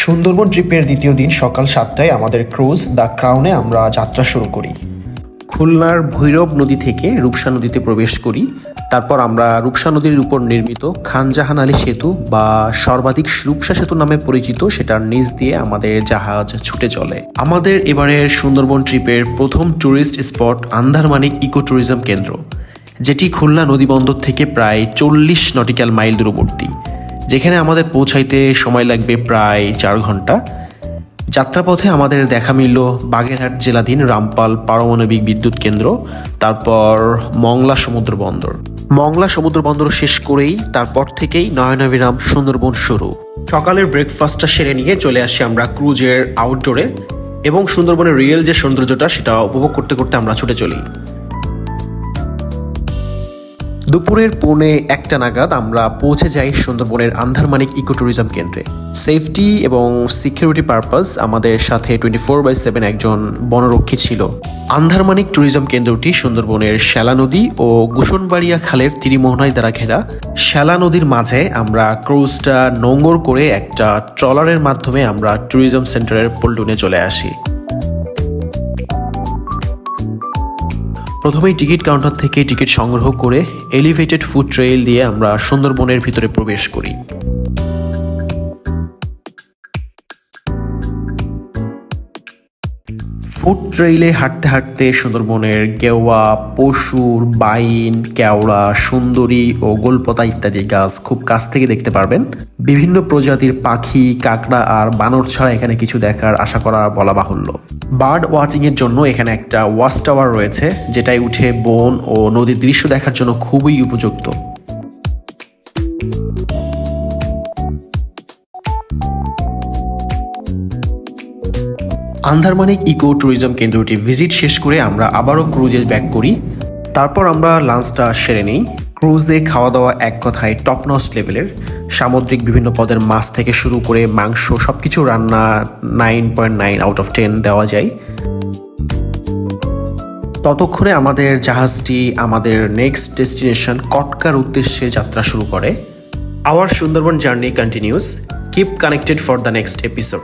সুন্দরবন ট্রিপের দ্বিতীয় দিন সকাল 7টায় আমাদের ক্রুজ দ্য ক্রাউনে আমরা যাত্রা শুরু করি। খুলনার ভৈরব নদী থেকে রূপসা নদীতে প্রবেশ করি। তারপর আমরা রূপসা নদীর উপর নির্মিত খানজাহান আলী সেতু বা সর্বাধিক রূপসা সেতু নামে পরিচিত সেটার নিচ দিয়ে আমাদের জাহাজ ছুটে চলে। আমাদের এবারের সুন্দরবন ট্রিপের প্রথম tourist spot Andharmanik eco tourism কেন্দ্র, যেটি খুলনা নদীবন্দর থেকে প্রায় 40 নটিক্যাল মাইল দূরবর্তী, যেখানে আমাদের পৌঁছাইতে সময় লাগবে প্রায় 4 ঘন্টা। যাত্রাপথে আমাদের দেখা মিলল বাগেরহাট জেলাধীন রামপাল পারমাণবিক বিদ্যুৎ কেন্দ্র, তারপর মংলা সমুদ্র বন্দর। মংলা সমুদ্র বন্দর শেষ করেই তারপর থেকেই নয়নাভিরাম সুন্দরবন শুরু। সকালের ব্রেকফাস্টটা সেরে নিয়ে চলে আসি আমরা ক্রুজের আউটডোরে এবং সুন্দরবনের রিয়েল যে সৌন্দর্যটা সেটা উপভোগ করতে করতে আমরা ছুটে চলি। দুপুরের 1:45 নাগাদ আমরা পৌঁছে যাই সুন্দরবনের আন্ধারমানিক ইকো ট্যুরিজম কেন্দ্রে। সেফটি এবং সিকিউরিটি পারপাস আমাদের সাথে 24/7 একজন বনরক্ষী ছিল। আন্ধারমানিক ট্যুরিজম কেন্দ্রটি সুন্দরবনের শ্যালা নদী ও গুশনবাড়িয়া খালের ত্রিমোহনায় দ্বারা ঘেরা। শ্যালা নদীর মাঝে আমরা ক্রুজটা নোঙর করে একটা ট্রলারের মাধ্যমে আমরা ট্যুরিজম সেন্টারের পল্টনে চলে আসি। প্রথমেই টিকিট কাউন্টার থেকে টিকিট সংগ্রহ করে এলিভেটেড ফুড ট্রেইল দিয়ে আমরা সুন্দরবনের ভিতরে প্রবেশ করি। ফুড ট্রেইলে হাঁটতে হাঁটতে সুন্দরবনের গেওয়া, পশুর, বাইন, কেওড়া, সুন্দরী ও গোলপতা ইত্যাদি গাছ খুব কাছ থেকে দেখতে পারবেন। বিভিন্ন প্রজাতির পাখি, কাকড়া আর বানর ছাড়া এখানে কিছু দেখার আশা করা বলা বাহুল্য। বার্ড ওয়াচিং এর জন্য এখানে একটা ওয়াচ টাওয়ার রয়েছে, যেটাই উঠে বন ও নদীর দৃশ্য দেখার জন্য খুবই উপযুক্ত। আন্ধারমানিক ইকো ট্যুরিজম কেন্দ্রটি ভিজিট শেষ করে আমরা আবারও ক্রুজে ব্যাক করি। তারপর আমরা লাঞ্চটা সেরে নিই। ক্রুজে খাওয়া দাওয়া এক কথায় টপ নচ লেভেলের। সামুদ্রিক বিভিন্ন পদের মাছ থেকে শুরু করে মাংস সবকিছু রান্না 9.9 আউট অফ 10 দেওয়া যায়। ততক্ষণে আমাদের জাহাজটি আমাদের নেক্সট ডেস্টিনেশন কটকার উদ্দেশ্যে যাত্রা শুরু করে। Our Sundarbans journey continues. Keep connected for the next episode.